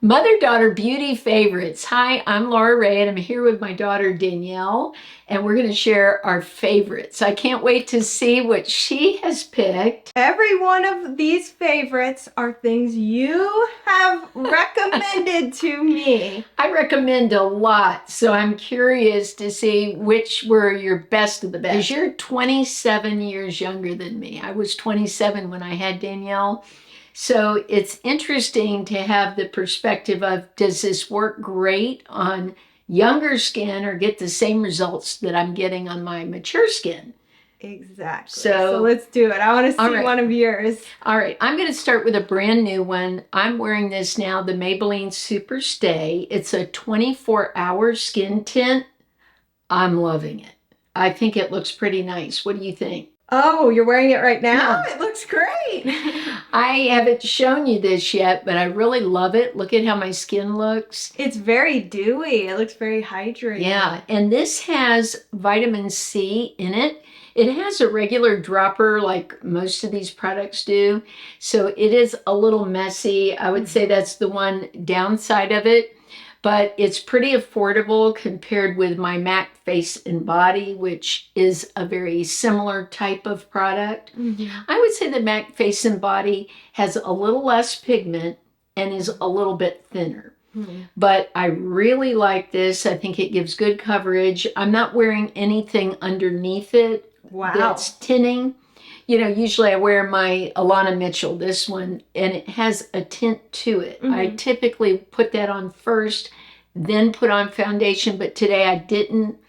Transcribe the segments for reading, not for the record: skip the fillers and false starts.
Mother-daughter beauty favorites. Hi, I'm Laura Ray, and I'm here with my daughter Danielle, and we're going to share our favorites. I can't wait to see what she has picked. Every one of these favorites are things you have recommended to me. I recommend a lot, so I'm curious to see which were your best of the best. Because you're 27 years younger than me. I was 27 when I had Danielle. So it's interesting to have the perspective of, does this work great on younger skin or get the same results that I'm getting on my mature skin? Exactly. So let's do it. I want to see one of yours. All right. I'm going to start with a brand new one. I'm wearing this now, the Maybelline Super Stay. It's a 24-hour skin tint. I'm loving it. I think it looks pretty nice. What do you think? Oh, you're wearing it right now? Yeah. It looks great. I haven't shown you this yet, but I really love it. Look at how my skin looks. It's very dewy. It looks very hydrated. Yeah, and this has vitamin C in it. It has a regular dropper like most of these products do, so it is a little messy. I would say that's the one downside of it. But it's pretty affordable compared with my MAC Face and Body, which is a very similar type of product. I would say the MAC Face and Body has a little less pigment and is a little bit thinner. But I really like this. I think it gives good coverage. I'm not wearing anything underneath it that's tinting. You know, usually I wear my Alana Mitchell, this one, and it has a tint to it. I typically put that on first, then put on foundation, but today I didn't.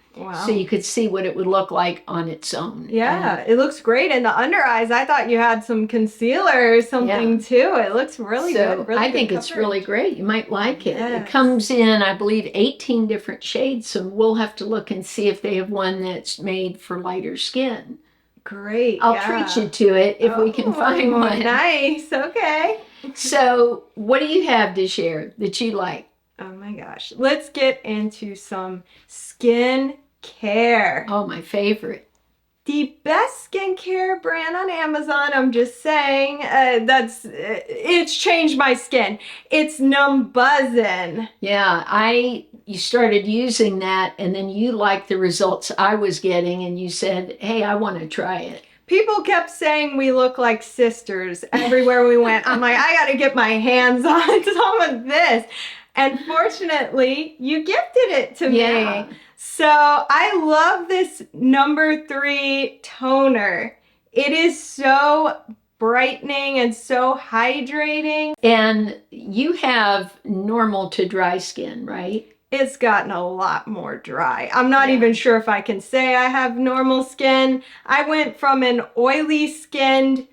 So you could see what it would look like on its own. Yeah, it looks great. And the under eyes, I thought you had some concealer or something too. It looks really good. Really I think it's really great. You might like it. It comes in, I believe, 18 different shades, so we'll have to look and see if they have one that's made for lighter skin. Great. I'll treat you to it if we can find one. Nice. Okay. So what do you have to share that you like? Oh my gosh. Let's get into some skin care. Oh, my favorite. The best skincare brand on Amazon, I'm just saying, it's changed my skin. It's Numbuzin. Yeah, you started using that and then you liked the results I was getting and you said, hey, I want to try it. People kept saying we look like sisters everywhere we went. I'm like, I got to get my hands on some of this. And fortunately, you gifted it to me. So I love this number 3 toner. It is so brightening and so hydrating. And you have normal to dry skin, right? It's gotten a lot more dry. I'm not even sure if I can say I have normal skin. I went from an oily skinned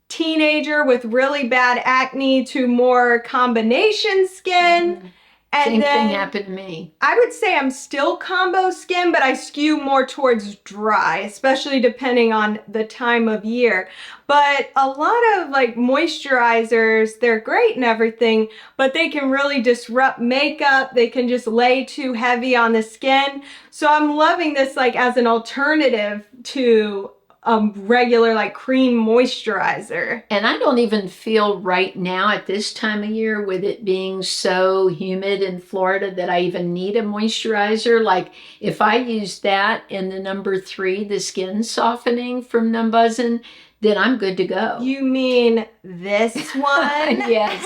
teenager with really bad acne to more combination skin. And Same thing happened to me. I would say I'm still combo skin, but I skew more towards dry, especially depending on the time of year. But a lot of like moisturizers, they're great and everything, but they can really disrupt makeup. They can just lay too heavy on the skin. So I'm loving this like as an alternative to regular like cream moisturizer. And I don't even feel right now at this time of year with it being so humid in Florida that I even need a moisturizer. Like if I use that in the number 3, the skin softening from Numbuzin, then I'm good to go. You mean this one? Yes.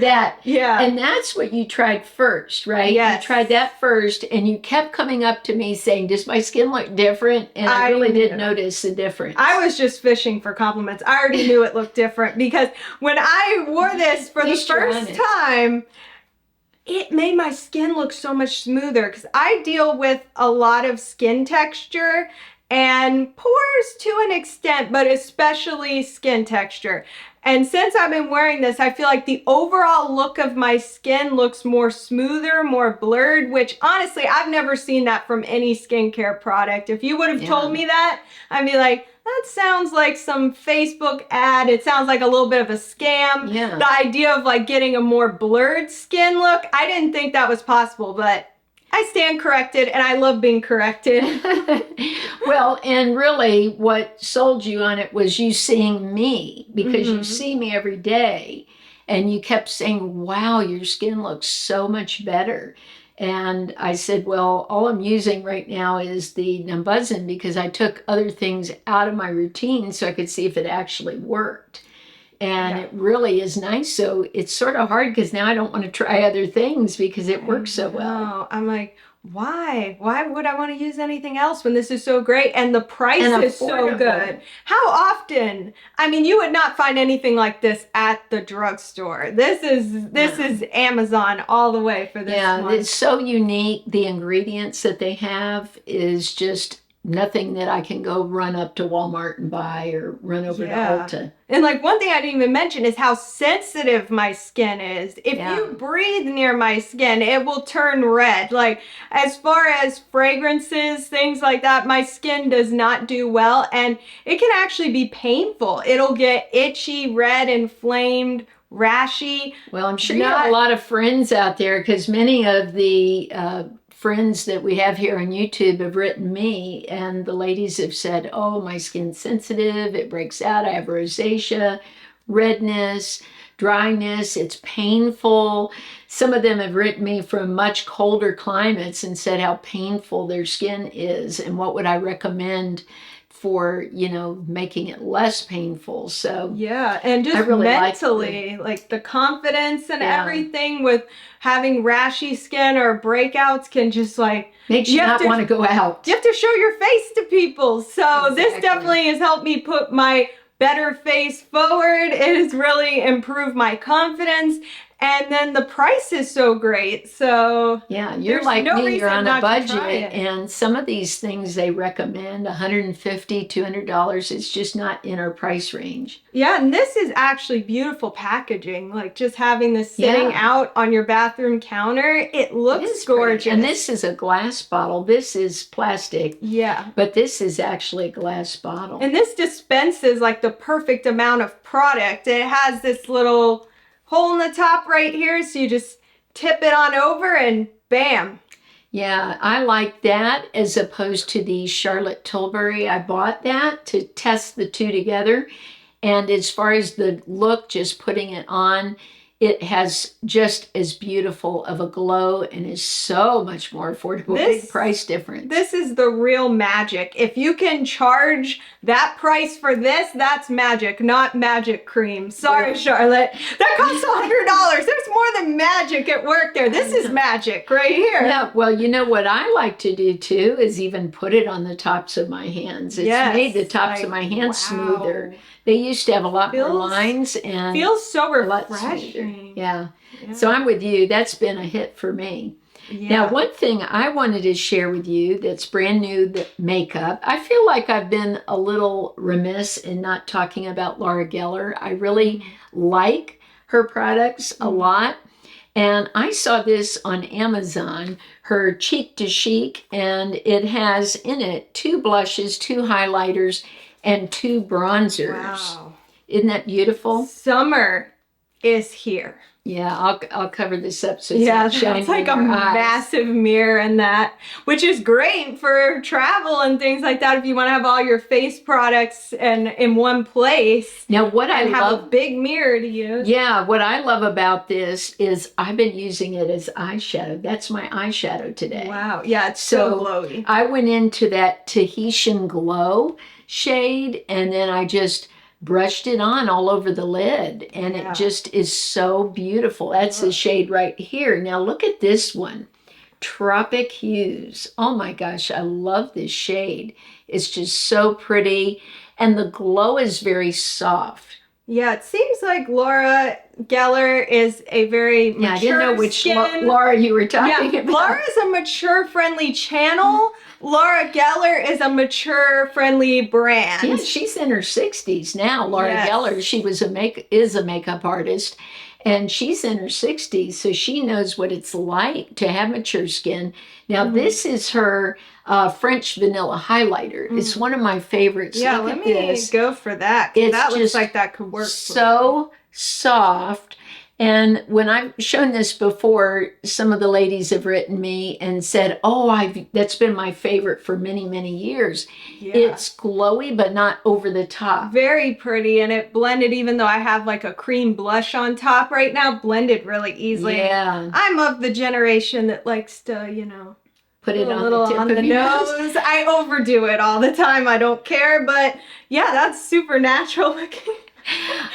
That. Yeah. And that's what you tried first, right? Yes. You tried that first and you kept coming up to me saying, does my skin look different? And I really did notice the difference. I was just fishing for compliments. I already knew it looked different because when I wore this for the first time, it made my skin look so much smoother because I deal with a lot of skin texture and pores to an extent, but especially skin texture. And since I've been wearing this, I feel like the overall look of my skin looks more smoother, more blurred, which honestly, I've never seen that from any skincare product. If you would have told me that, I'd be like, that sounds like some Facebook ad. It sounds like a little bit of a scam. Yeah. The idea of like getting a more blurred skin look, I didn't think that was possible, but I stand corrected and I love being corrected. Well, and really what sold you on it was you seeing me, because you see me every day. And you kept saying, wow, your skin looks so much better. And I said, well, all I'm using right now is the Numbuzin because I took other things out of my routine so I could see if it actually worked. And it really is nice. So it's sort of hard because now I don't want to try other things because it works so well. I'm like, why? Why would I want to use anything else when this is so great and the price is so good? How often? I mean, you would not find anything like this at the drugstore. This is Amazon all the way for this one. It's so unique. The ingredients that they have is just nothing that I can go run up to Walmart and buy or run over to Ulta. And like one thing I didn't even mention is how sensitive my skin is. If you breathe near my skin, it will turn red. Like as far as fragrances, things like that, my skin does not do well. And it can actually be painful. It'll get itchy, red, inflamed, rashy. Well, I'm sure you have a lot of friends out there because many of the friends that we have here on YouTube have written me, and the ladies have said, oh, my skin's sensitive, it breaks out, I have rosacea, redness, dryness, it's painful. Some of them have written me from much colder climates and said how painful their skin is and what would I recommend for, you know, making it less painful. So and just really mentally, like the confidence and everything with having rashy skin or breakouts can just like makes you not want to go out. You have to show your face to people. So this definitely has helped me put my better face forward. It has really improved my confidence. And then the price is so great. So yeah, you're like me, you're on a budget. And some of these things they recommend $150, $200. It's just not in our price range. Yeah, and this is actually beautiful packaging. Like just having this sitting out on your bathroom counter, it looks gorgeous. Pretty. And this is a glass bottle. This is plastic. Yeah. But this is actually a glass bottle. And this dispenses like the perfect amount of product. It has this little hole in the top right here, so you just tip it on over and bam. Yeah, I like that as opposed to the Charlotte Tilbury. I bought that to test the two together. And as far as the look, just putting it on, it has just as beautiful of a glow and is so much more affordable. Big price difference. This is the real magic. If you can charge that price for this, that's magic, not magic cream. Sorry, Charlotte. That costs $100. There's more than magic at work there. This is magic right here. Yeah, well, you know what I like to do too is even put it on the tops of my hands. It's made the tops of my hands smoother. They used to have a lot more lines and feels so refreshing. Yeah. So I'm with you. That's been a hit for me. Yeah. Now, one thing I wanted to share with you that's brand new, the makeup. I feel like I've been a little remiss in not talking about Laura Geller. I really like her products a lot. And I saw this on Amazon, her Cheek to Chic, and it has in it 2 blushes, 2 highlighters, and 2 bronzers. Wow. Isn't that beautiful? Summer is here. Yeah, I'll cover this up so it's not shining. It's like a massive mirror in that, which is great for travel and things like that if you want to have all your face products and in one place. Now, what I have love, a big mirror to use. Yeah, what I love about this is I've been using it as eyeshadow. That's my eyeshadow today. Wow, yeah, it's so glowy. I went into that Tahitian Glow shade and then I just brushed it on all over the lid and it just is so beautiful. That's the shade right here. Now look at this one, Tropic Hues. Oh my gosh, I love this shade. It's just so pretty and the glow is very soft. Yeah, it seems like Laura Geller is a very mature I didn't know which Laura you were talking about. Laura is a mature, friendly channel. Laura Geller is a mature, friendly brand. Yeah, she's in her 60s now. Laura Geller, she was is a makeup artist, and she's in her 60s, so she knows what it's like to have mature skin. Now, this is her French vanilla highlighter. It's one of my favorites. Yeah, let me go for that. That looks like that could work. So soft. And when I've shown this before, some of the ladies have written me and said, oh, that's been my favorite for many, many years. Yeah. It's glowy, but not over the top. Very pretty, and it blended, even though I have like a cream blush on top right now, blended really easily. Yeah. I'm of the generation that likes to, you know, put it on little the tip on of the your nose. I overdo it all the time. I don't care, but yeah, that's super natural looking.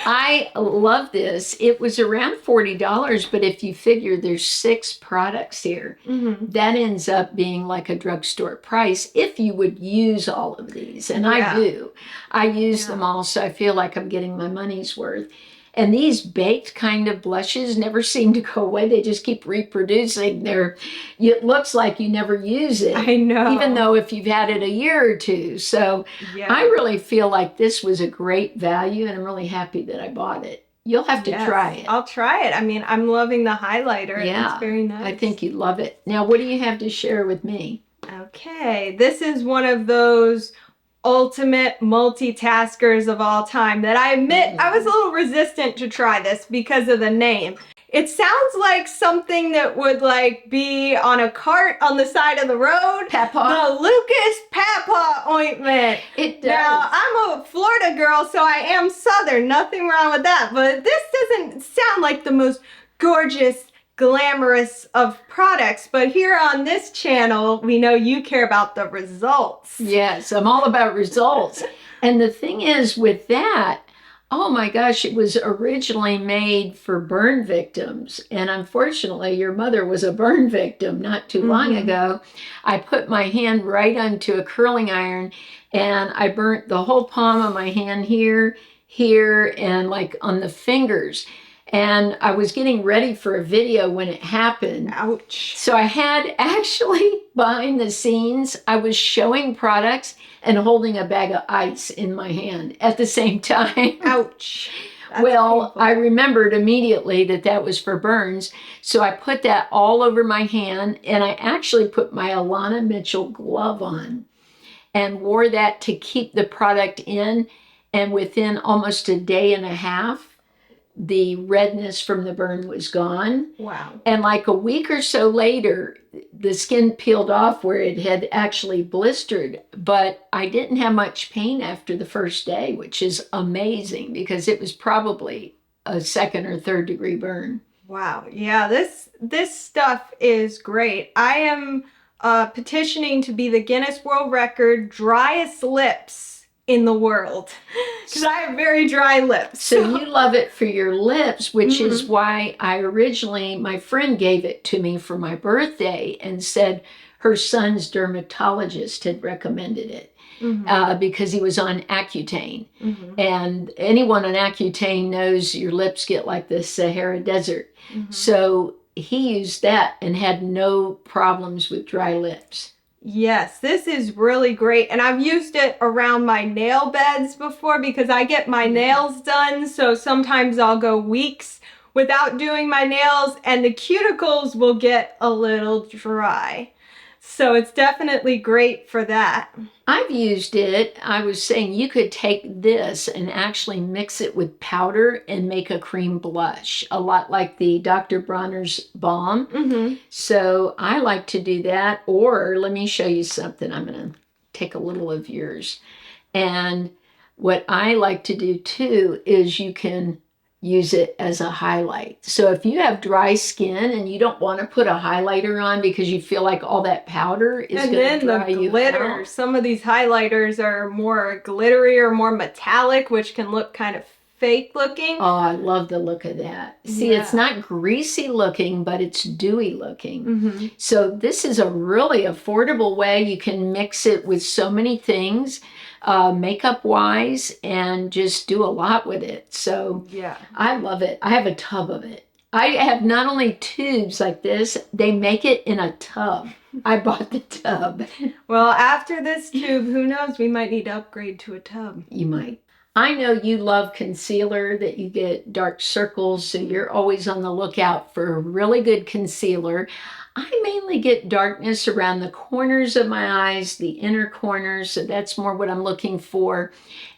I love this. It was around $40, but if you figure there's 6 products here, that ends up being like a drugstore price if you would use all of these. And I do. I use them all, so I feel like I'm getting my money's worth. And these baked kind of blushes never seem to go away. They just keep reproducing. It looks like you never use it. I know. Even though if you've had it a year or two. So I really feel like this was a great value, and I'm really happy that I bought it. You'll have to try it. I'll try it. I mean, I'm loving the highlighter. Yeah. It's very nice. I think you love it. Now, what do you have to share with me? Okay. This is one of those ultimate multitaskers of all time that I admit I was a little resistant to try this because of the name. It sounds like something that would like be on a cart on the side of the road. PAPAW? The Lucas PAPAW ointment. It does. Now, I'm a Florida girl, so I am Southern. Nothing wrong with that. But this doesn't sound like the most gorgeous, glamorous of products, but here on this channel we know you care about the results. Yes, I'm all about results. And the thing is with that, oh my gosh, it was originally made for burn victims, and unfortunately your mother was a burn victim not too long ago. I put my hand right onto a curling iron and I burnt the whole palm of my hand here, and like on the fingers. And I was getting ready for a video when it happened. Ouch. So I had actually, behind the scenes, I was showing products and holding a bag of ice in my hand at the same time. Ouch. That's well, painful. I remembered immediately that was for burns. So I put that all over my hand, and I actually put my Alana Mitchell glove on and wore that to keep the product in. And within almost a day and a half, the redness from the burn was gone. Wow. And like a week or so later, the skin peeled off where it had actually blistered. But I didn't have much pain after the first day, which is amazing because it was probably a 2nd or 3rd degree burn. Wow. Yeah, this stuff is great. I am petitioning to be the Guinness World Record driest lips in the world because I have very dry lips. So you love it for your lips, which is why my friend gave it to me for my birthday and said her son's dermatologist had recommended it because he was on Accutane. And anyone on Accutane knows your lips get like the Sahara Desert. So he used that and had no problems with dry lips. Yes, this is really great. And I've used it around my nail beds before because I get my nails done. So sometimes I'll go weeks without doing my nails and the cuticles will get a little dry. So it's definitely great for that. I've used it. I was saying you could take this and actually mix it with powder and make a cream blush, a lot like the Dr. Bronner's Balm. So I like to do that. Or let me show you something. I'm going to take a little of yours. And what I like to do too is you can use it as a highlight. So if you have dry skin and you don't want to put a highlighter on because you feel like all that powder is going to dry you out. And then the glitter. Some of these highlighters are more glittery or more metallic, which can look kind of fake looking. Oh, I love the look of that. See, it's not greasy looking, but it's dewy looking. So this is a really affordable way. You can mix it with so many things. Makeup wise, and just do a lot with it. So yeah, I love it. I have a tub of it. I have not only tubes like this, they make it in a tub. I bought the tub. Well, after this tube, who knows, we might need to upgrade to a tub. You might. I know you love concealer, that you get dark circles, so you're always on the lookout for a really good concealer. I mainly get darkness around the corners of my eyes, the inner corners, so that's more what I'm looking for,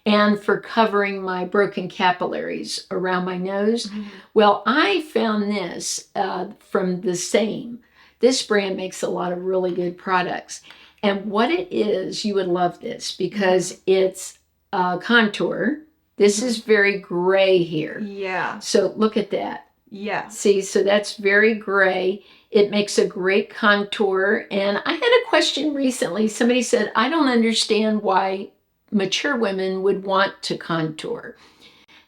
and for covering my broken capillaries around my nose. Well, I found this from the Saem. This brand makes a lot of really good products. And what it is, you would love this because it's contour. This is very gray here. Yeah. So look at that. Yeah. See, so that's very gray. It makes a great contour. And I had a question recently. Somebody said, I don't understand why mature women would want to contour.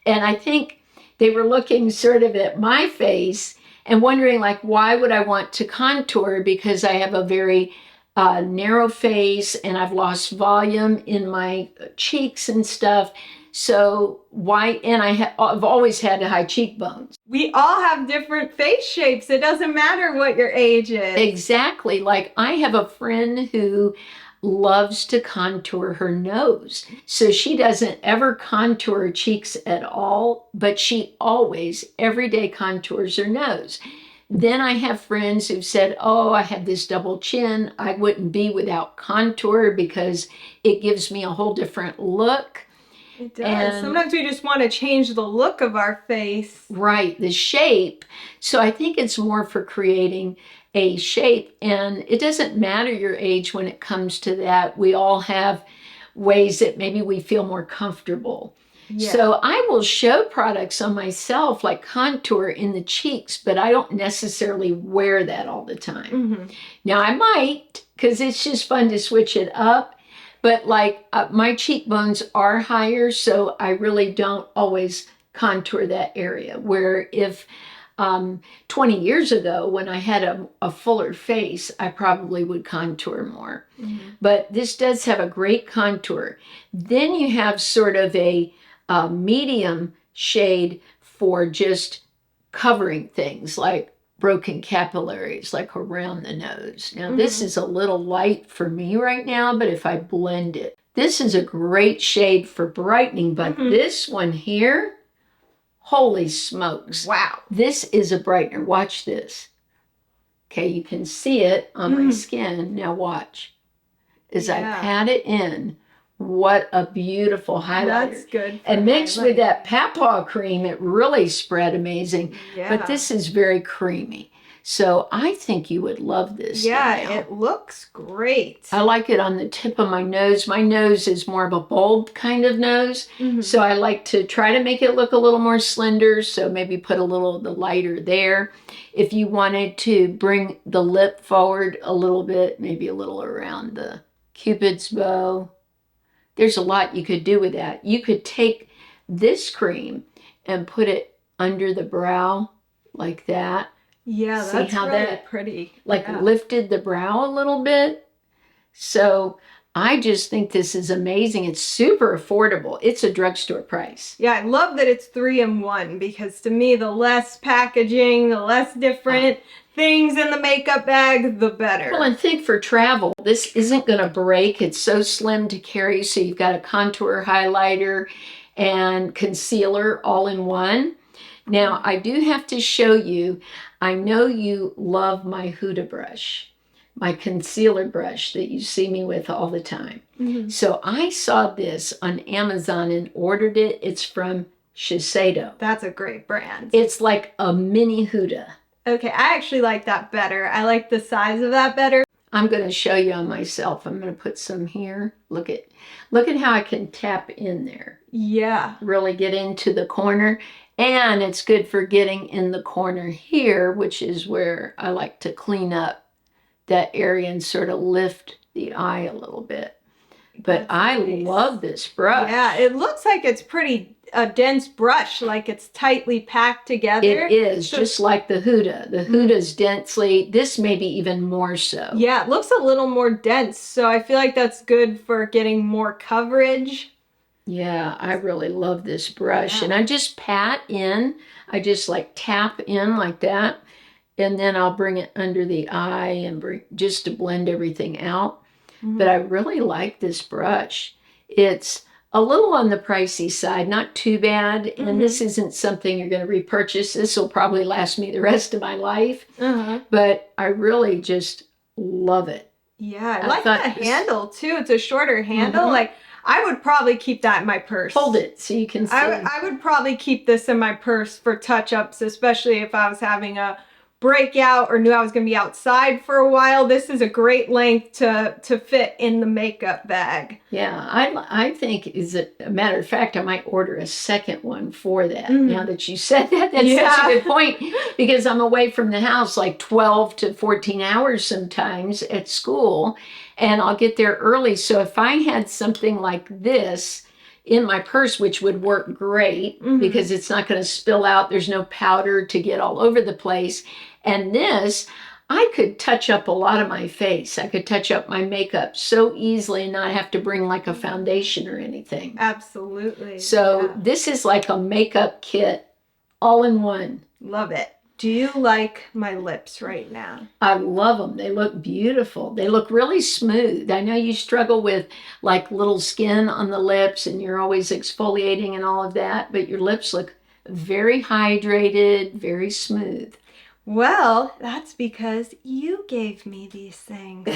And I think they were looking sort of at my face and wondering, like, why would I want to contour? Because I have a very narrow face and I've lost volume in my cheeks and stuff. So why? And I've always had high cheekbones. We all have different face shapes. It doesn't matter what your age is. Exactly. Like, I have a friend who loves to contour her nose. So she doesn't ever contour her cheeks at all, but she always, every day, contours her nose. Then I have friends who've said, oh, I have this double chin. I wouldn't be without contour because it gives me a whole different look. It does. And sometimes we just want to change the look of our face. Right, the shape. So I think it's more for creating a shape. And it doesn't matter your age when it comes to that. We all have ways that maybe we feel more comfortable. Yeah. So I will show products on myself like contour in the cheeks, but I don't necessarily wear that all the time. Now I might, because it's just fun to switch it up. But like my cheekbones are higher, so I really don't always contour that area. Where if 20 years ago, when I had a fuller face, I probably would contour more. But this does have a great contour. Then you have sort of a medium shade for just covering things like broken capillaries, like around the nose. Now this is a little light for me right now, but if I blend it, this is a great shade for brightening, but this one here, holy smokes. Wow. This is a brightener. Watch this. Okay, you can see it on my skin. Now watch. As I pat it in, what a beautiful highlighter. That's good. And mixed with that PAPAW cream, it really spread amazing. Yeah. But this is very creamy. So I think you would love this. Yeah, it looks great. I like it on the tip of my nose. My nose is more of a bulb kind of nose. So I like to try to make it look a little more slender. So maybe put a little of the lighter there. If you wanted to bring the lip forward a little bit, maybe a little around the Cupid's bow. There's a lot you could do with that. You could take this cream and put it under the brow like that. Yeah, See that's how really that pretty. Like lifted the brow a little bit. So I just think this is amazing. It's super affordable. It's a drugstore price. Yeah, I love that it's 3-in-1 because to me, the less packaging, the less different things in the makeup bag, the better. Well, and think for travel, this isn't going to break. It's so slim to carry. So you've got a contour highlighter and concealer all in one. Now, I do have to show you, I know you love my Huda brush, my concealer brush that you see me with all the time. So I saw this on Amazon and ordered it. It's from Shiseido. That's a great brand. It's like a mini Huda. Okay, I actually like that better. I like the size of that better. I'm going to show you on myself. I'm going to put some here. Look at how I can tap in there. Yeah. Really get into the corner. And it's good for getting in the corner here, which is where I like to clean up that area and sort of lift the eye a little bit. But I love this brush. Yeah, it looks like it's pretty a dense brush, like it's tightly packed together. It is, just like the Huda. The Huda's densely, this maybe even more so. Yeah, it looks a little more dense, so I feel like that's good for getting more coverage. Yeah, I really love this brush. And I just pat in, I just like tap in like that, and then I'll bring it under the eye and just to blend everything out. But I really like this brush. It's a little on the pricey side, not too bad. Mm-hmm. And this isn't something you're going to repurchase. This will probably last me the rest of my life. Uh-huh. But I really just love it. Yeah, I like the handle too. It's a shorter handle. Mm-hmm. Like, I would probably keep that in my purse. Hold it so you can see. I would probably keep this in my purse for touch-ups, especially if I was having a breakout or knew I was going to be outside for a while. This is a great length to fit in the makeup bag. Yeah, I think, as a matter of fact, I might order a second one for that. Mm. Now that you said that, that's such a good point, because I'm away from the house like 12 to 14 hours sometimes at school, and I'll get there early. So if I had something like this in my purse, which would work great, because it's not going to spill out, there's no powder to get all over the place, and this, I could touch up a lot of my face. I could touch up my makeup so easily and not have to bring like a foundation or anything. Absolutely. So this is like a makeup kit all in one. Love it. Do you like my lips right now? I love them. They look beautiful. They look really smooth. I know you struggle with like little skin on the lips and you're always exfoliating and all of that, but your lips look very hydrated, very smooth. Well, that's because you gave me these things.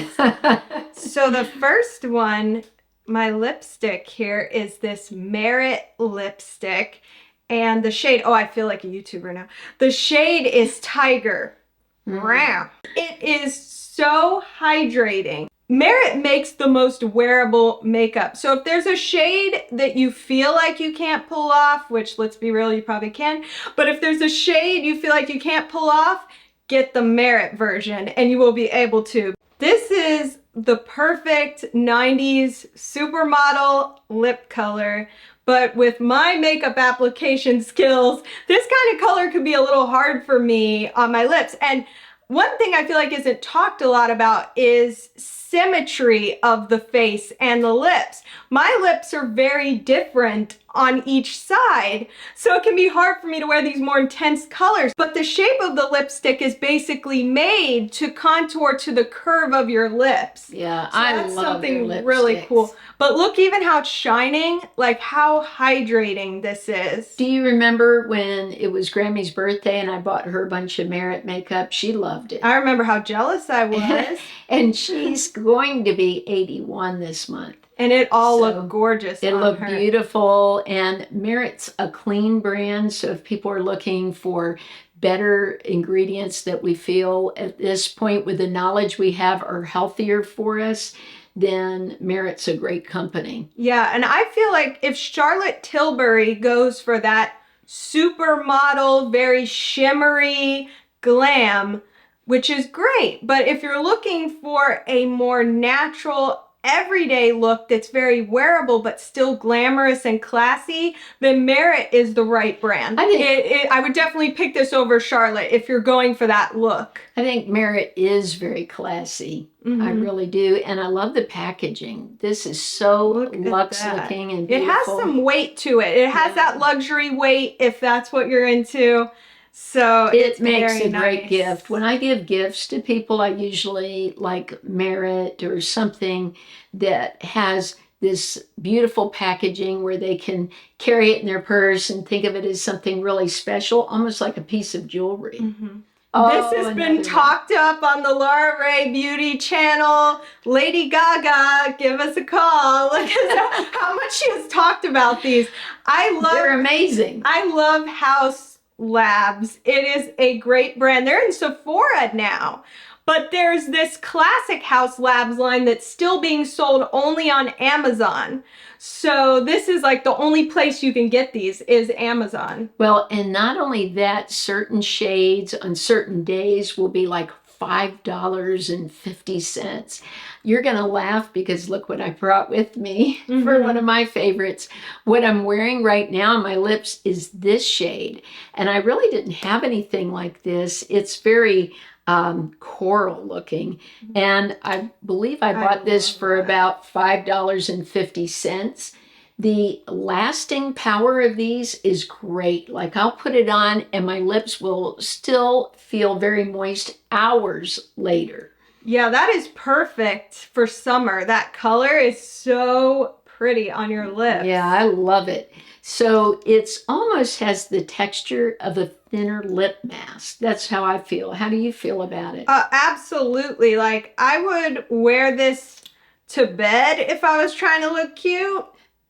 So the first one, my lipstick here, is this Merit lipstick. And the shade, oh, I feel like a YouTuber now. The shade is Tiger. It is so hydrating. Merit makes the most wearable makeup. So if there's a shade that you feel like you can't pull off, which, let's be real, you probably can, but if there's a shade you feel like you can't pull off, get the Merit version and you will be able to. This is the perfect 90s supermodel lip color, but with my makeup application skills, this kind of color could be a little hard for me on my lips. And one thing I feel like isn't talked a lot about is symmetry of the face and the lips. My lips are very different on each side, so it can be hard for me to wear these more intense colors. But the shape of the lipstick is basically made to contour to the curve of your lips. Yeah, so I that's love something their really lipsticks. cool. But look even how it's shining, like how hydrating this is. Do you remember when it was Grammy's birthday and I bought her a bunch of Merit makeup? She loved it. I remember how jealous I was. And she's going to be 81 this month. And it all looked gorgeous. It looked beautiful, and Merit's a clean brand, so if people are looking for better ingredients that we feel at this point with the knowledge we have are healthier for us, then Merit's a great company. Yeah, and I feel like if Charlotte Tilbury goes for that supermodel, very shimmery glam, which is great, but if you're looking for a more natural, everyday look that's very wearable but still glamorous and classy, then Merit is the right brand. I would definitely pick this over Charlotte if you're going for that look. I think Merit is very classy. I really do. And I love the packaging. This is so luxe looking and beautiful. It has some weight to it. It has that luxury weight if that's what you're into. So it makes a great gift. When I give gifts to people, I usually like Merit or something that has this beautiful packaging where they can carry it in their purse and think of it as something really special, almost like a piece of jewelry. This has been talked up on the Laura Ray Beauty channel. Lady Gaga, give us a call. Look at how much she has talked about these. They're amazing. I love Haus Labs. It is a great brand. They're in Sephora now. But there's this classic Haus Labs line that's still being sold only on Amazon. So this is like the only place you can get these is Amazon. Well, and not only that, certain shades on certain days will be like $5.50. You're going to laugh because look what I brought with me for one of my favorites. What I'm wearing right now on my lips is this shade. And I really didn't have anything like this. It's very coral looking. And I believe I bought this for about $5.50. The lasting power of these is great. Like I'll put it on and my lips will still feel very moist hours later. Yeah, that is perfect for summer. That color is so pretty on your lips. Yeah, I love it. So it's almost has the texture of a thinner lip mask. That's how I feel. How do you feel about it? Absolutely. Like, I would wear this to bed if I was trying to look cute.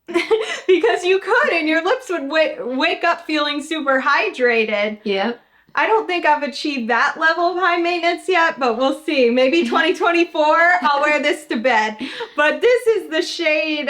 Because you could, and your lips would wake up feeling super hydrated. Yeah. I don't think I've achieved that level of high maintenance yet, but we'll see. Maybe 2024, I'll wear this to bed. But this is the shade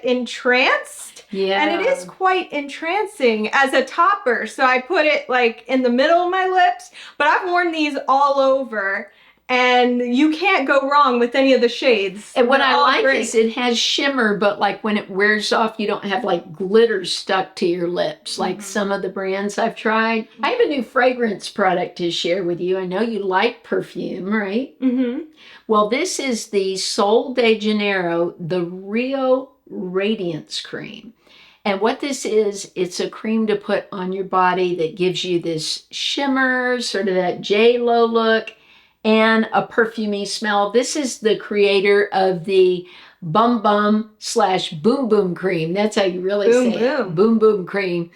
Entranced. Yeah. And it is quite entrancing as a topper. So I put it like in the middle of my lips, but I've worn these all over. And you can't go wrong with any of the shades. And what I like is it has shimmer, but like when it wears off, you don't have like glitter stuck to your lips like some of the brands I've tried. I have a new fragrance product to share with you. I know you like perfume, right? Mm-hmm. Well, this is the Sol de Janeiro, the Rio Radiance Cream. And what this is, it's a cream to put on your body that gives you this shimmer, sort of that J-Lo look, and a perfumey smell. This is the creator of the Bum Bum / Boom Boom Cream. That's how you really say it. Boom Boom Cream.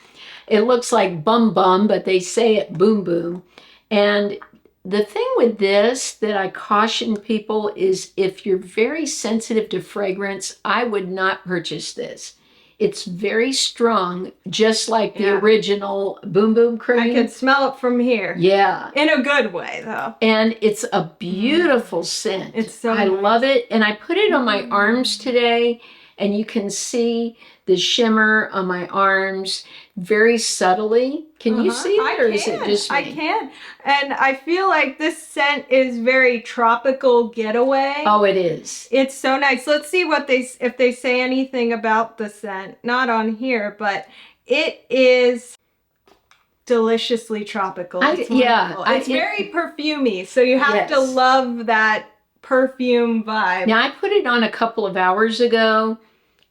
It looks like Bum Bum, but they say it Boom Boom. And the thing with this that I caution people is if you're very sensitive to fragrance, I would not purchase this. It's very strong, just like the original Boom Boom Cream. I can smell it from here. Yeah. In a good way, though. And it's a beautiful scent. It's so I love it. And I put it on my arms today, and you can see the shimmer on my arms very subtly. Can you see it, or is it just me? I can. And I feel like this scent is very tropical getaway. Oh, it is. It's so nice. Let's see what if they say anything about the scent. Not on here, but it is deliciously tropical. It's it's very perfumey, so you have to love that perfume vibe. Now, I put it on a couple of hours ago,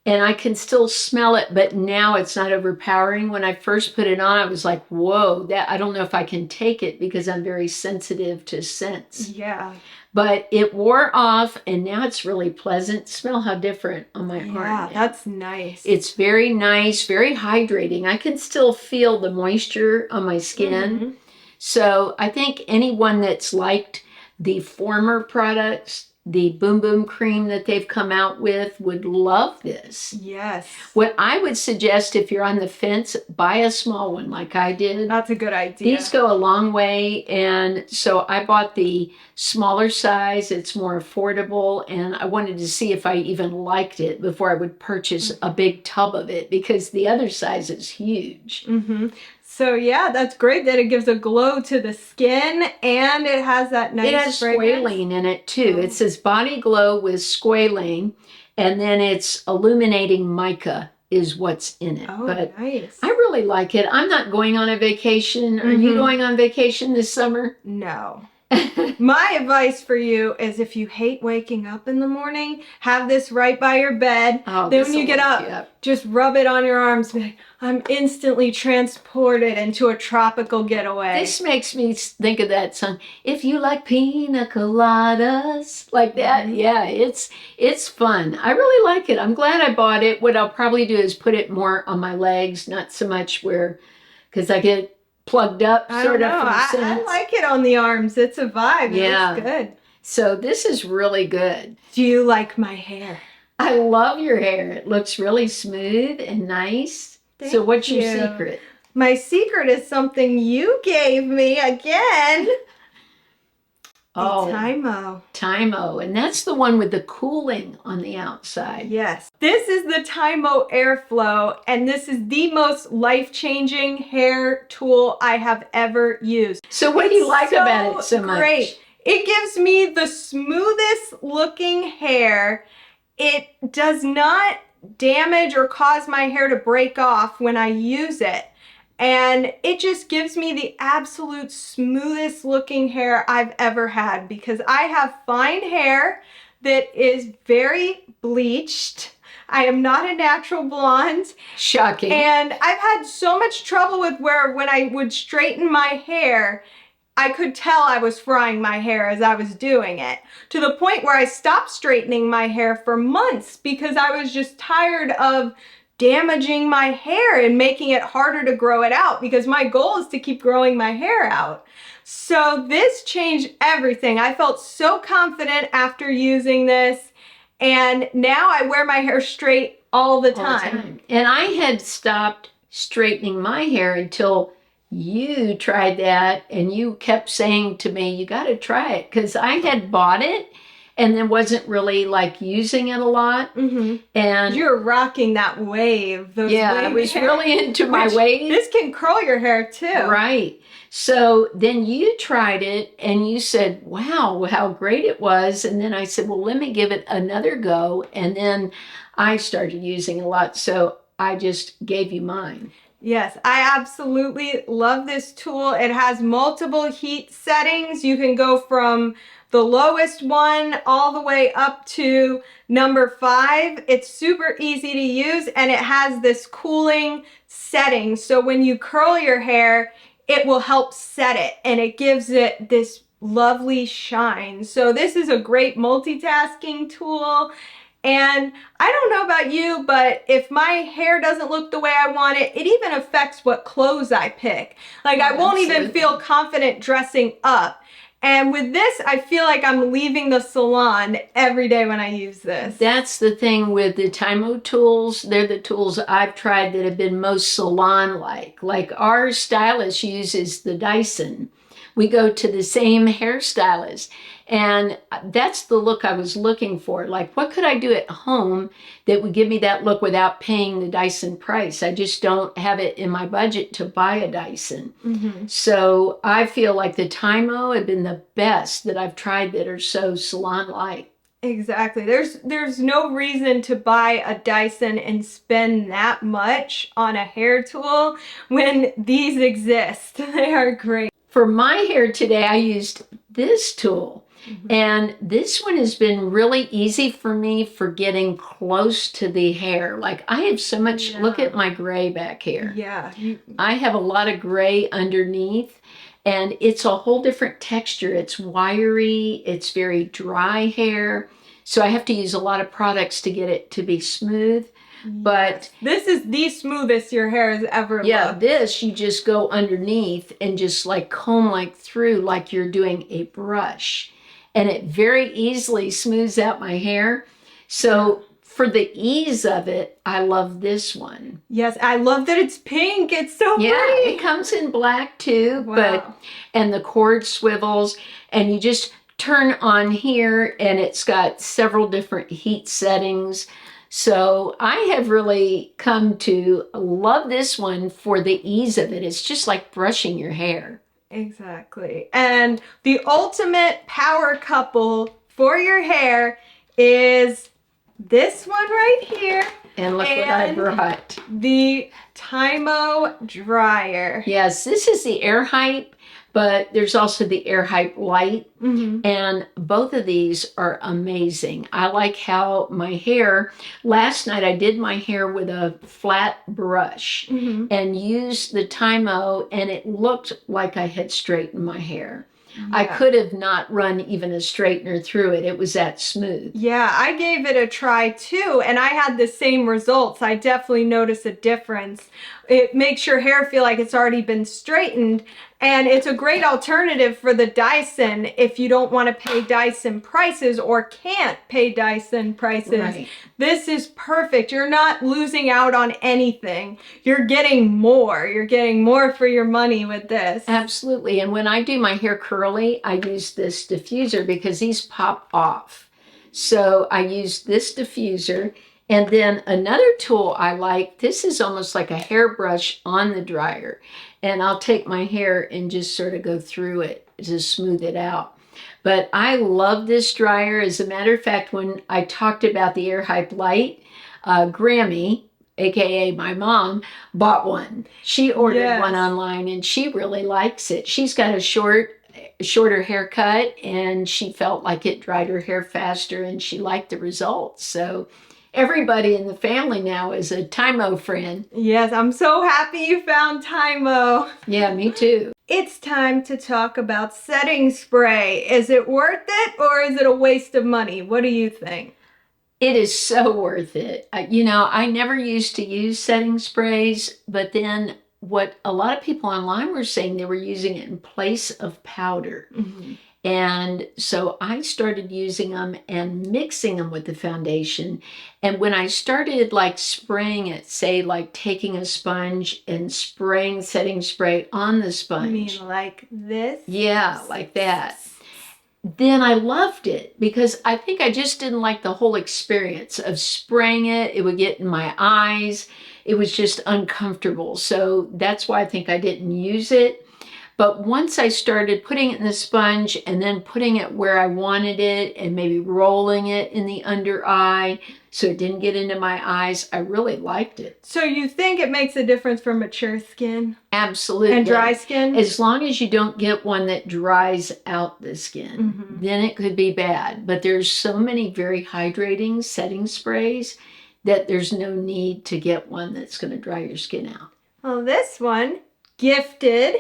and I can still smell it, but now it's not overpowering. When I first put it on, I was like, whoa, I don't know if I can take it because I'm very sensitive to scents. Yeah. But it wore off, and now it's really pleasant. Smell how different on my arm. Yeah, that's nice. It's very nice, very hydrating. I can still feel the moisture on my skin. So I think anyone that's liked the former products, the Boom Boom Cream that they've come out with, would love this. Yes. What I would suggest, if you're on the fence, buy a small one like I did. That's a good idea. These go a long way, and so I bought the smaller size. It's more affordable, and I wanted to see if I even liked it before I would purchase a big tub of it, because the other size is huge. So yeah, that's great that it gives a glow to the skin, and it has that nice It has squalene in it too. It says body glow with squalene, and then it's illuminating mica is what's in it. Oh, but nice. I really like it. I'm not going on a vacation. Are you going on vacation this summer? No. My advice for you is, if you hate waking up in the morning, have this right by your bed. Then when you get up, just rub it on your arms. Be like, I'm instantly transported into a tropical getaway. This makes me think of that song. If you like pina coladas, like that. Yeah, it's fun. I really like it. I'm glad I bought it. What I'll probably do is put it more on my legs, not so much because I get plugged up sort of. I like it on the arms. It's a vibe. Yeah. It looks good. So this is really good. Do you like my hair? I love your hair. It looks really smooth and nice. So what's your secret? My secret is something you gave me again. Oh, TYMO. TYMO. And that's the one with the cooling on the outside. Yes. This is the TYMO Air Flow, and this is the most life-changing hair tool I have ever used. So what do you like about it so much? Great. It gives me the smoothest looking hair. It does not damage or cause my hair to break off when I use it. And it just gives me the absolute smoothest looking hair I've ever had, because I have fine hair that is very bleached. I am not a natural blonde. Shocking. And I've had so much trouble with when I would straighten my hair, I could tell I was frying my hair as I was doing it, to the point where I stopped straightening my hair for months because I was just tired of damaging my hair and making it harder to grow it out, because my goal is to keep growing my hair out. So this changed everything. I felt so confident after using this, and now I wear my hair straight all the time. And I had stopped straightening my hair until you tried that, and you kept saying to me, you got to try it, because I had bought it and then wasn't really like using it a lot. And you're rocking that wave. I was really into my waves. This can curl your hair too. Right. So then you tried it and you said, wow, how great it was. And then I said, well, let me give it another go. And then I started using it a lot. So I just gave you mine. Yes, I absolutely love this tool. It has multiple heat settings. You can go from the lowest one all the way up to number 5. It's super easy to use, and it has this cooling setting. So when you curl your hair, it will help set it, and it gives it this lovely shine. So this is a great multitasking tool. And I don't know about you, but if my hair doesn't look the way I want it, it even affects what clothes I pick. Like, I won't even feel confident dressing up. And with this, I feel like I'm leaving the salon every day when I use this. That's the thing with the TYMO tools. They're the tools I've tried that have been most salon-like. Like our stylist uses the Dyson. We go to the same hairstylist. And that's the look I was looking for. Like, what could I do at home that would give me that look without paying the Dyson price? I just don't have it in my budget to buy a Dyson. So I feel like the TYMO have been the best that I've tried that are so salon-like. Exactly. There's no reason to buy a Dyson and spend that much on a hair tool when these exist. They are great. For my hair today, I used this tool. And this one has been really easy for me for getting close to the hair. Like, I have so much, look at my gray back here. Yeah. I have a lot of gray underneath, and it's a whole different texture. It's wiry, it's very dry hair. So I have to use a lot of products to get it to be smooth. But this is the smoothest your hair has ever looked. This you just go underneath and just like comb like through like you're doing a brush. And it very easily smooths out my hair. So for the ease of it, I love this one. Yes, I love that it's pink. It's so pretty. It comes in black too. Wow. And the cord swivels, and you just turn on here, and it's got several different heat settings. So I have really come to love this one for the ease of it. It's just like brushing your hair. Exactly. And the ultimate power couple for your hair is this one right here. And look what I brought. The TYMO dryer. Yes, this is the Air Hype, but there's also the Air Hype Light. And both of these are amazing. I like how my hair, last night I did my hair with a flat brush and used the TYMO, and it looked like I had straightened my hair. I could have not run even a straightener through it. It was that smooth. Yeah, I gave it a try too, and I had the same results. I definitely noticed a difference. It makes your hair feel like it's already been straightened, and it's a great alternative for the Dyson if you don't want to pay Dyson prices or can't pay Dyson prices. Right. This is perfect. You're not losing out on anything. You're getting more. You're getting more for your money with this. Absolutely. And when I do my hair curly, I use this diffuser because these pop off. So I use this diffuser. And then another tool I like, this is almost like a hairbrush on the dryer. And I'll take my hair and just sort of go through it to smooth it out. But I love this dryer. As a matter of fact, when I talked about the Air Hype Light, Grammy, aka my mom, bought one. She ordered one online, and she really likes it. She's got a shorter haircut, and she felt like it dried her hair faster, and she liked the results. So everybody in the family now is a TYMO friend. Yes, I'm so happy you found TYMO. Yeah, me too. It's time to talk about setting spray. Is it worth it or is it a waste of money? What do you think? It is so worth it. You know, I never used to use setting sprays, but then what a lot of people online were saying, they were using it in place of powder. Mm-hmm. And so I started using them and mixing them with the foundation. And when I started like spraying it, say like taking a sponge and spraying setting spray on the sponge. You mean like this? Yeah, like that. Then I loved it because I think I just didn't like the whole experience of spraying it. It would get in my eyes. It was just uncomfortable. So that's why I think I didn't use it. But once I started putting it in the sponge and then putting it where I wanted it and maybe rolling it in the under eye so it didn't get into my eyes, I really liked it. So you think it makes a difference for mature skin? Absolutely. And dry skin? As long as you don't get one that dries out the skin, then it could be bad. But there's so many very hydrating setting sprays that there's no need to get one that's going to dry your skin out. Well, this one, gifted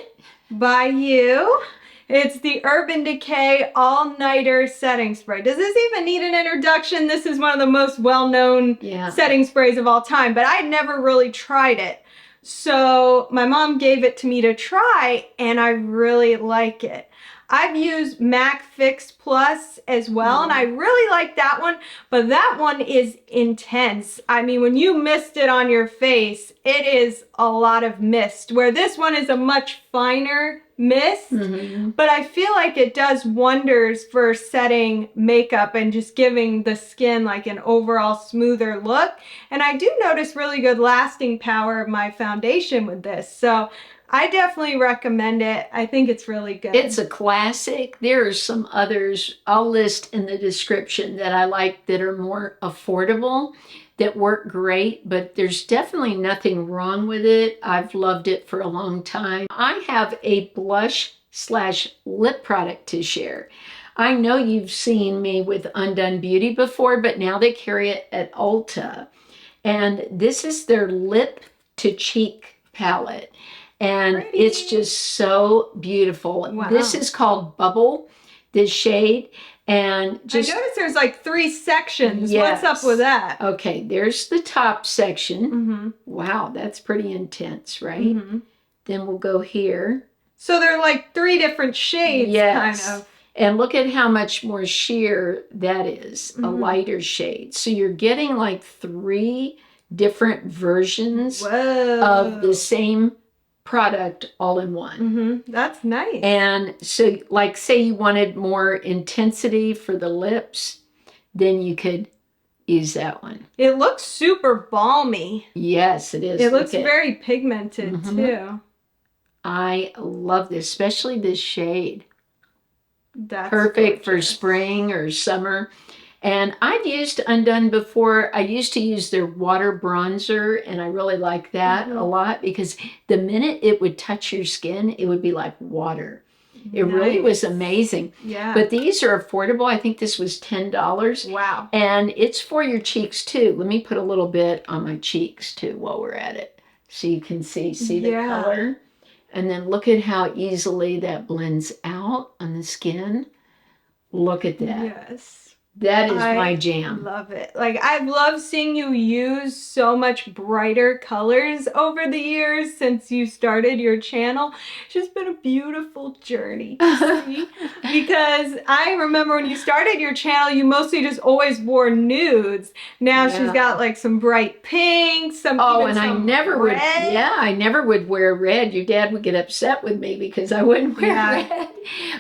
by you. It's the Urban Decay All-Nighter Setting Spray. Does this even need an introduction? This is one of the most well-known setting sprays of all time, but I'd never really tried it. So my mom gave it to me to try, and I really like it. I've used MAC Fix Plus as well, and I really like that one, but that one is intense. I mean, when you mist it on your face, it is a lot of mist, where this one is a much finer mist, but I feel like it does wonders for setting makeup and just giving the skin like an overall smoother look. And I do notice really good lasting power of my foundation with this. So I definitely recommend it. I think it's really good. It's a classic. There are some others I'll list in the description that I like that are more affordable, that work great, but there's definitely nothing wrong with it. I've loved it for a long time. I have a blush/lip product to share. I know you've seen me with Undone Beauty before, but now they carry it at Ulta. And this is their Lip to Cheek palette. And it's just so beautiful. Wow. This is called Bubble, this shade. And just, I noticed there's like 3 sections. Yes. What's up with that? Okay, there's the top section. Wow, that's pretty intense, right? Then we'll go here. So they're like 3 different shades, kind of. And look at how much more sheer that is, a lighter shade. So you're getting like 3 different versions of the same product all in one. That's nice. And so like say you wanted more intensity for the lips, then you could use that one. It looks super balmy. Yes, it is. It looks very pigmented too. I love this, especially this shade. That's perfect gorgeous. For spring or summer. And I've used Undone before. I used to use their water bronzer, and I really like that a lot because the minute it would touch your skin, it would be like water. It really was amazing. Yeah. But these are affordable. I think this was $10. Wow. And it's for your cheeks too. Let me put a little bit on my cheeks too while we're at it. So you can see the color. And then look at how easily that blends out on the skin. Look at that. Yes. That is my jam. Love it. Like, I've loved seeing you use so much brighter colors over the years since you started your channel. It's just been a beautiful journey to see. Because I remember when you started your channel, you mostly just always wore nudes. Now she's got like some bright pinks, I never would. Yeah, I never would wear red. Your dad would get upset with me because I wouldn't wear red.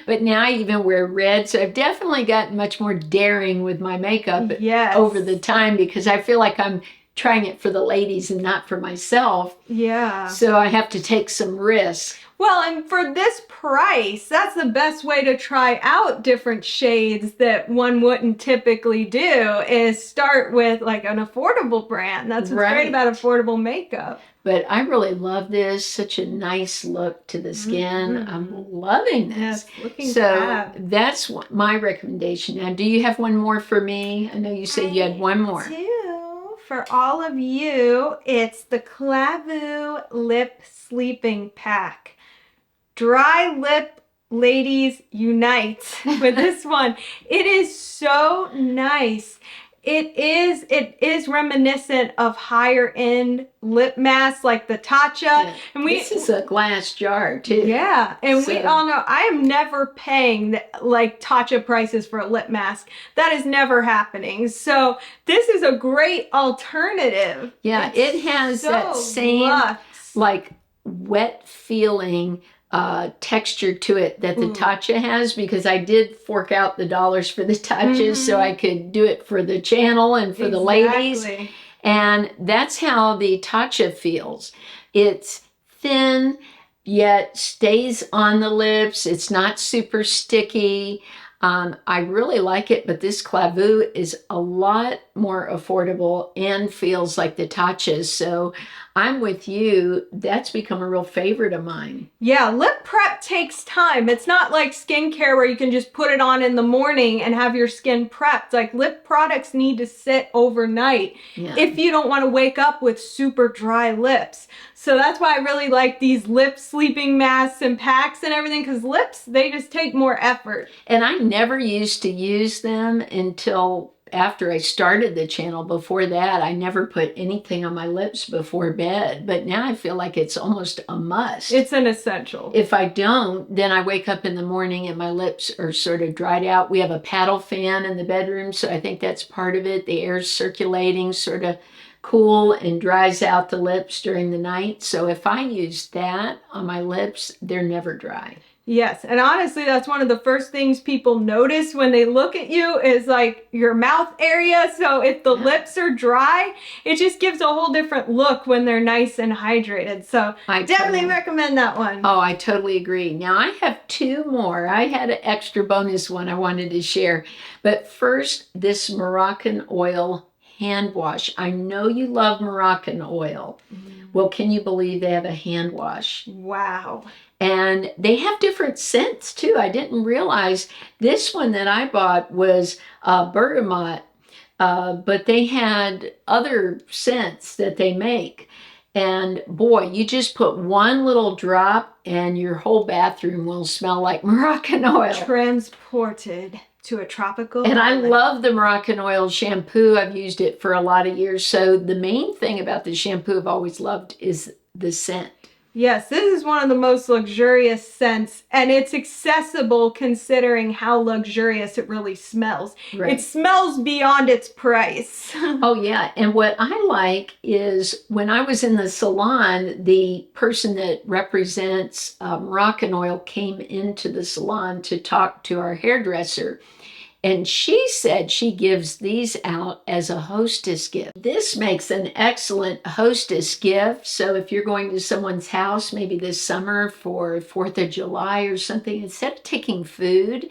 But now I even wear red. So I've definitely gotten much more daring with my makeup over the time because I feel like I'm trying it for the ladies and not for myself. Yeah. So I have to take some risks. Well, and for this price, that's the best way to try out different shades that one wouldn't typically do is start with like an affordable brand. That's what's great about affordable makeup. But I really love this. Such a nice look to the skin. I'm loving this. Yes, looking so fab. That's my recommendation. Now, do you have one more for me? I know you said you had one more. I do. For all of you, it's the Klavuu Lip Sleeping Pack. Dry lip ladies unite with this one. It is so nice. It is reminiscent of higher end lip masks like the Tatcha. Yeah. And this is a glass jar too. Yeah, and we all know I am never paying like Tatcha prices for a lip mask. That is never happening. So this is a great alternative. Yeah, it has so that same luxe. like wet feeling texture to it that the Tatcha has, because I did fork out the dollars for the Tatchas so I could do it for the channel and for the ladies. And that's how the Tatcha feels. It's thin, yet stays on the lips. It's not super sticky. I really like it, but this Klavuu is a lot more affordable and feels like the Tatchas. So I'm with you. That's become a real favorite of mine. Yeah, lip prep takes time. It's not like skincare where you can just put it on in the morning and have your skin prepped. Like lip products need to sit overnight if you don't want to wake up with super dry lips. So that's why I really like these lip sleeping masks and packs and everything, because lips, they just take more effort. And I never used to use them until after I started the channel. Before that, I never put anything on my lips before bed. But now I feel like it's almost a must. It's an essential. If I don't, then I wake up in the morning and my lips are sort of dried out. We have a paddle fan in the bedroom, so I think that's part of it. The air's circulating, sort of cool and dries out the lips during the night. So if I use that on my lips, they're never dry. Yes, and honestly, that's one of the first things people notice when they look at you is like your mouth area. So if the lips are dry, it just gives a whole different look when they're nice and hydrated. So I definitely recommend that one. Oh, I totally agree. Now I have two more. I had an extra bonus one I wanted to share. But first, this Moroccan oil hand wash. I know you love Moroccan oil. Well, can you believe they have a hand wash? Wow. And they have different scents too. I didn't realize this one that I bought was bergamot, but they had other scents that they make. And boy, you just put one little drop and your whole bathroom will smell like Moroccan oil. Transported to a tropical And island. I love the Moroccan oil shampoo. I've used it for a lot of years. So the main thing about the shampoo I've always loved is the scent. Yes, this is one of the most luxurious scents, and it's accessible considering how luxurious it really smells. Right. It smells beyond its price. Oh, yeah. And what I like is when I was in the salon, the person that represents Moroccan oil came into the salon to talk to our hairdresser. And she said she gives these out as a hostess gift. This makes an excellent hostess gift. So if you're going to someone's house, maybe this summer for 4th of July or something, instead of taking food,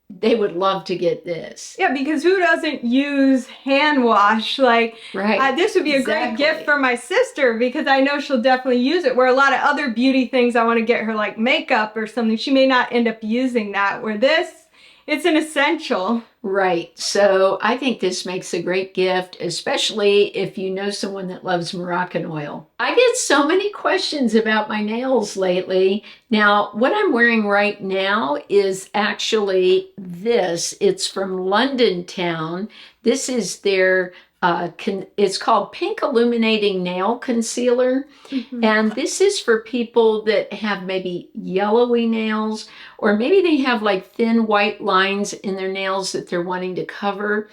they would love to get this. Yeah, because who doesn't use hand wash? Like, right. This would be a great gift for my sister because I know she'll definitely use it. Where a lot of other beauty things I want to get her, like makeup or something, she may not end up using that. Where this, it's an essential. Right. So I think this makes a great gift, especially if you know someone that loves Moroccan oil. I get so many questions about my nails lately. Now, what I'm wearing right now is actually this. It's from LondonTown. This is their it's called Pink Illuminating Nail Concealer. And this is for people that have maybe yellowy nails, or maybe they have like thin white lines in their nails that they're wanting to cover.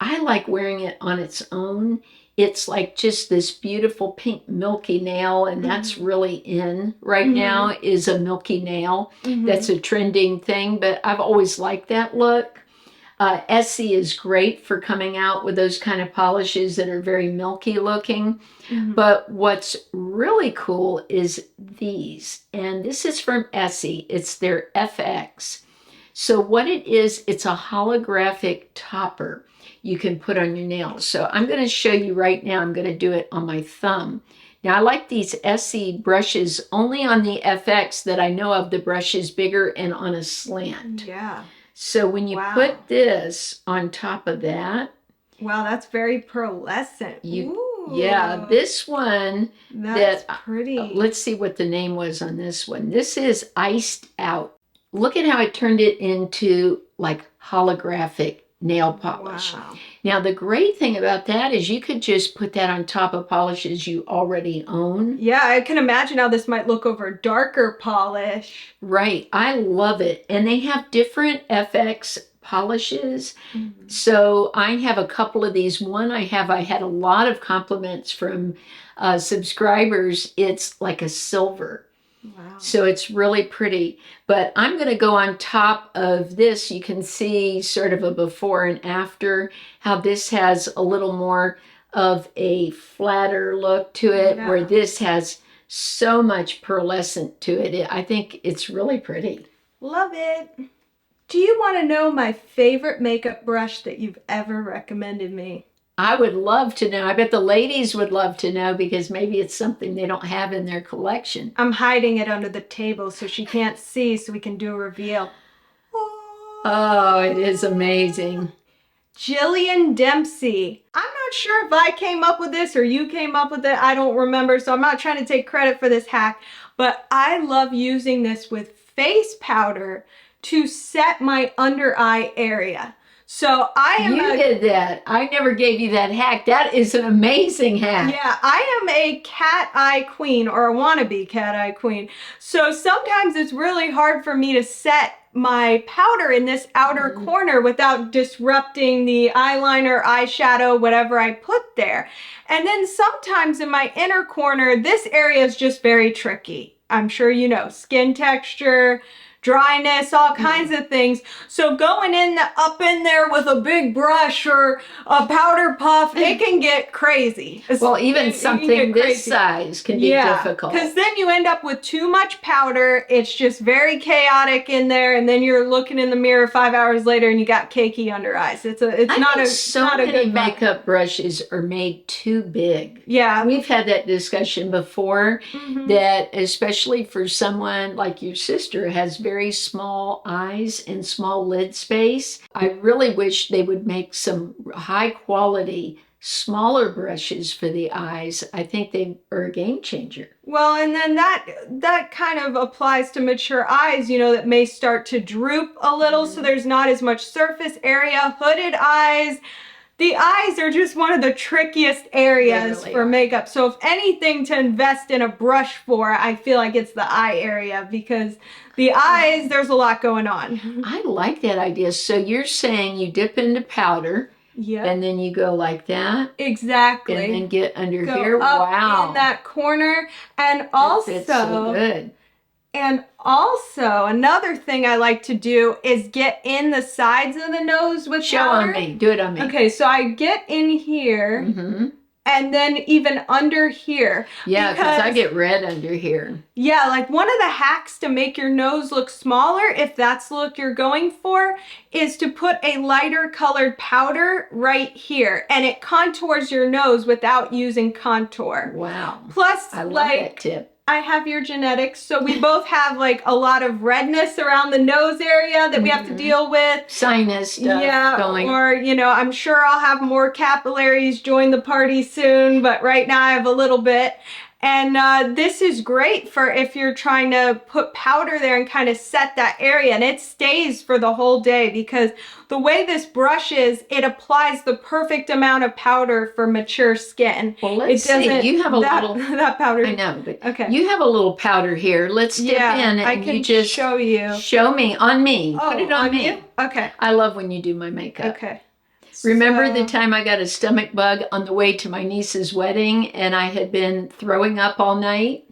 I like wearing it on its own. It's like just this beautiful pink milky nail, and that's really in right now, is a milky nail. That's a trending thing, but I've always liked that look. Essie is great for coming out with those kind of polishes that are very milky looking. But what's really cool is these. And this is from Essie. It's their FX. So what it is, it's a holographic topper you can put on your nails. So I'm going to show you right now. I'm going to do it on my thumb. Now I like these Essie brushes only on the FX that I know of. The brush is bigger and on a slant. Yeah. So when you put this on top of that. Wow, that's very pearlescent. You Yeah, this one, That's pretty. Let's see what the name was on this one. This is Iced Out. Look at how I turned it into like holographic nail polish. Wow. Now, the great thing about that is you could just put that on top of polishes you already own. Yeah, I can imagine how this might look over darker polish. Right. I love it. And they have different FX polishes. So I have a couple of these. One I had a lot of compliments from subscribers. It's like a silver. Wow. So it's really pretty. But I'm going to go on top of this. You can see sort of a before and after, how this has a little more of a flatter look to it, where this has so much pearlescent to it. I think it's really pretty. Love it. Do you want to know my favorite makeup brush that you've ever recommended me? I would love to know. I bet the ladies would love to know, because maybe it's something they don't have in their collection. I'm hiding it under the table so she can't see, so we can do a reveal. Oh, it is amazing. Jillian Dempsey. I'm not sure if I came up with this or you came up with it. I don't remember, so I'm not trying to take credit for this hack. But I love using this with face powder to set my under eye area. So You did that. I never gave you that hack. That is an amazing hack. Yeah, I am a cat eye queen, or a wannabe cat eye queen. So sometimes it's really hard for me to set my powder in this outer corner without disrupting the eyeliner, eyeshadow, whatever I put there. And then sometimes in my inner corner, this area is just very tricky. I'm sure you know, skin texture, dryness, all kinds of things. So going up in there with a big brush or a powder puff, it can get crazy. Well, even something this size can be difficult. Because then you end up with too much powder. It's just very chaotic in there, and then you're looking in the mirror 5 hours later and you got cakey under eyes. It's not a good makeup brushes are made too big. Yeah. We've had that discussion before, that especially for someone like your sister has very small eyes and small lid space. I really wish they would make some high quality, smaller brushes for the eyes. I think they are a game changer. Well, and then that kind of applies to mature eyes, you know, that may start to droop a little, so there's not as much surface area. Hooded eyes. The eyes are just one of the trickiest areas for makeup. So if anything to invest in a brush for, I feel like it's the eye area, because the eyes, there's a lot going on. I like that idea. So you're saying you dip into powder, and then you go like that? Exactly. And then get under go here? Up wow. in that corner. And also, it's so good. And also, another thing I like to do is get in the sides of the nose with powder. On me. Do it on me. Okay, so I get in here, and then even under here. Yeah, because I get red under here. Yeah, like one of the hacks to make your nose look smaller, if that's the look you're going for, is to put a lighter colored powder right here. And it contours your nose without using contour. Wow. Plus, I love that tip. I have your genetics, so we both have like a lot of redness around the nose area that we have to deal with. Sinus stuff going. Or, you know, I'm sure I'll have more capillaries join the party soon, but right now I have a little bit. And this is great for if you're trying to put powder there and kind of set that area, and it stays for the whole day, because the way this brush is, it applies the perfect amount of powder for mature skin. Well, let's see. You have a little... That powder. I know, but you have a little powder here. Let's dip in, and I can you just show you. Show me, on me. Oh, put it on me. You? Okay. I love when you do my makeup. Okay. Remember the time I got a stomach bug on the way to my niece's wedding, and I had been throwing up all night?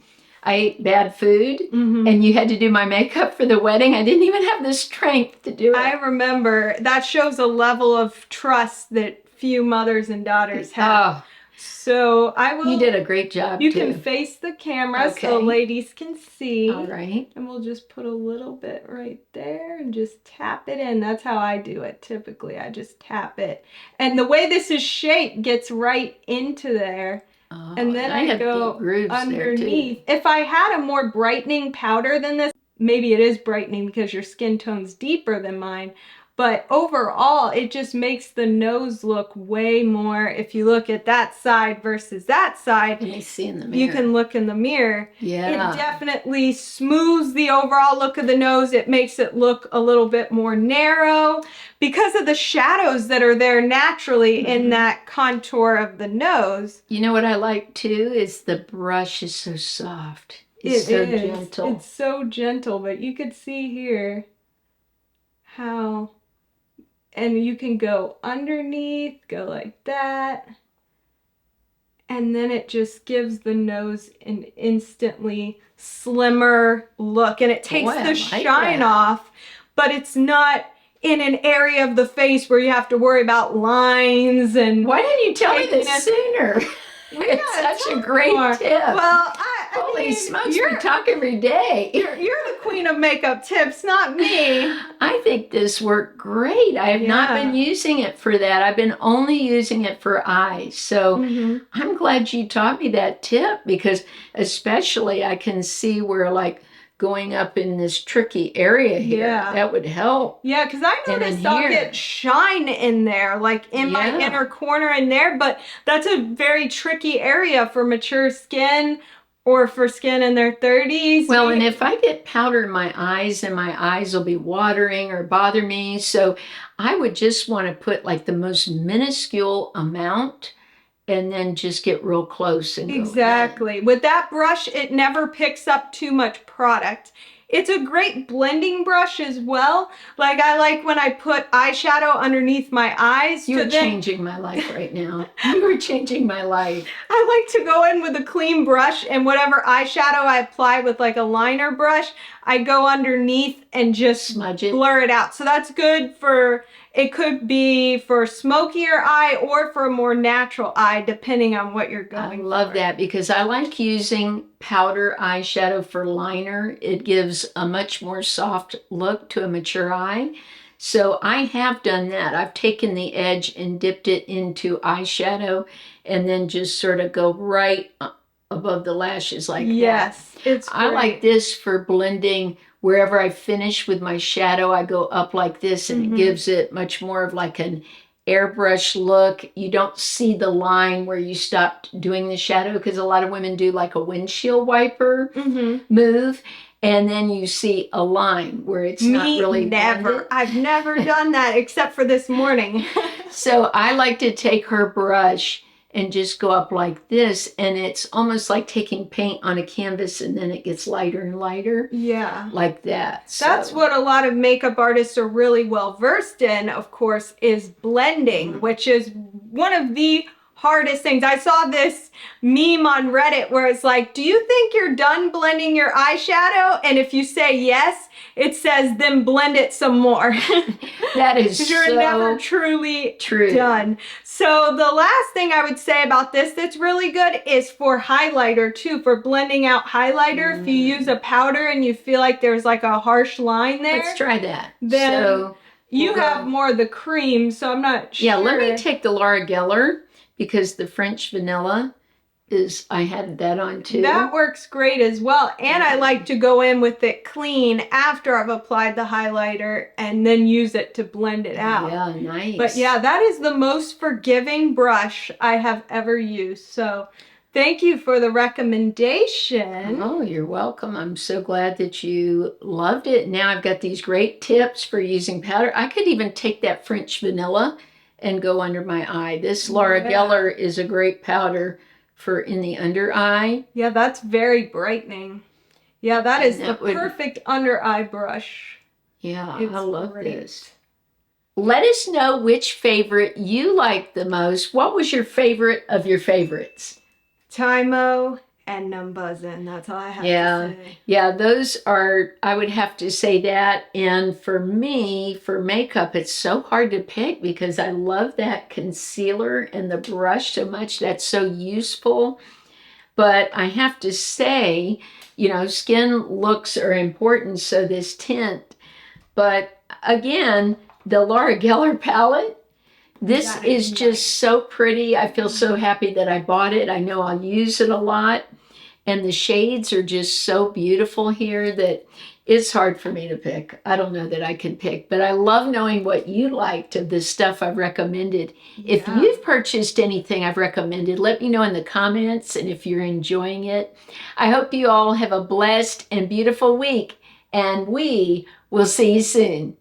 I ate bad food, and you had to do my makeup for the wedding. I didn't even have the strength to do it. I remember. That shows a level of trust that few mothers and daughters have. Oh. So I will... You did a great job, You can face the camera so ladies can see. All right. And we'll just put a little bit right there and just tap it in. That's how I do it typically. I just tap it. And the way this is shaped gets right into there. Oh, and then I go underneath. If I had a more brightening powder than this, maybe it is brightening because your skin tone's deeper than mine, But overall, it just makes the nose look way more. If you look at that side versus that side, Let me see in the mirror. you can look in the mirror. Yeah. It definitely smooths the overall look of the nose. It makes it look a little bit more narrow because of the shadows that are there naturally in that contour of the nose. You know what I like too is the brush is so soft. It's so gentle. It's so gentle, but you could see here how, and you can go underneath, go like that. And then it just gives the nose an instantly slimmer look. And it takes the shine off, but it's not in an area of the face where you have to worry about lines and... Why didn't you tell me this sooner? It's such a great tip. Well, Holy smokes, we talk every day. You're the queen of makeup tips, not me. I think this worked great. I have not been using it for that. I've been only using it for eyes. So I'm glad you taught me that tip because especially I can see where like going up in this tricky area here. Yeah. That would help. Yeah, because I noticed I'll get shine in there, like in my inner corner in there, but that's a very tricky area for mature skin or for skin in their 30s. Well, and if I get powder in my eyes, and my eyes will be watering or bother me. So I would just want to put like the most minuscule amount and then just get real close and exactly. With that brush, it never picks up too much product. It's a great blending brush as well. Like I like when I put eyeshadow underneath my eyes. You're changing my life right now. You are changing my life. I like to go in with a clean brush and whatever eyeshadow I apply with like a liner brush, I go underneath and just smudge it, blur it out. So that's good for, it could be for smokier eye or for a more natural eye, depending on what you're going for. I love that because I like using powder eyeshadow for liner. It gives a much more soft look to a mature eye. So I have done that. I've taken the edge and dipped it into eyeshadow and then just sort of go right above the lashes like that. Yes, it's great. I like this for blending. Wherever I finish with my shadow, I go up like this and it gives it much more of like an airbrush look. You don't see the line where you stopped doing the shadow because a lot of women do like a windshield wiper move. And then you see a line where it's not really blended. I've never done that except for this morning. So I like to take her brush and just go up like this, and it's almost like taking paint on a canvas and then it gets lighter and lighter. Yeah. Like that. So. That's what a lot of makeup artists are really well versed in, of course, is blending, which is one of the hardest things. I saw this meme on Reddit where it's like, do you think you're done blending your eyeshadow? And if you say yes, it says then blend it some more. That is so you're never truly done. So the last thing I would say about this that's really good is for highlighter too, for blending out highlighter. If you use a powder and you feel like there's like a harsh line there. Let's try that. Then so you have more of the cream, so I'm not sure. Yeah, let me take the Laura Geller because the French vanilla is, I had that on too. That works great as well. And I like to go in with it clean after I've applied the highlighter and then use it to blend it out. Yeah, nice. But yeah, that is the most forgiving brush I have ever used. So thank you for the recommendation. Oh, you're welcome. I'm so glad that you loved it. Now I've got these great tips for using powder. I could even take that French vanilla and go under my eye. This Laura Geller is a great powder for in the under eye. Yeah, that's very brightening. Yeah, that is the perfect under eye brush. Yeah, I love this. Let us know which favorite you like the most. What was your favorite of your favorites? TYMO and Numbuzin. That's all I have to say. Yeah, those are, I would have to say that. And for me, for makeup, it's so hard to pick because I love that concealer and the brush so much. That's so useful. But I have to say, you know, skin looks are important, so this tint. But again, the Laura Geller palette, this is just so pretty. I feel so happy that I bought it. I know I'll use it a lot. And the shades are just so beautiful here that It's hard for me to pick. I don't know that I can pick, but I love knowing what you liked of the stuff I've recommended. If Yeah. you've purchased anything I've recommended, let me know in the comments and if you're enjoying it. I hope you all have a blessed and beautiful week, and we will see you soon.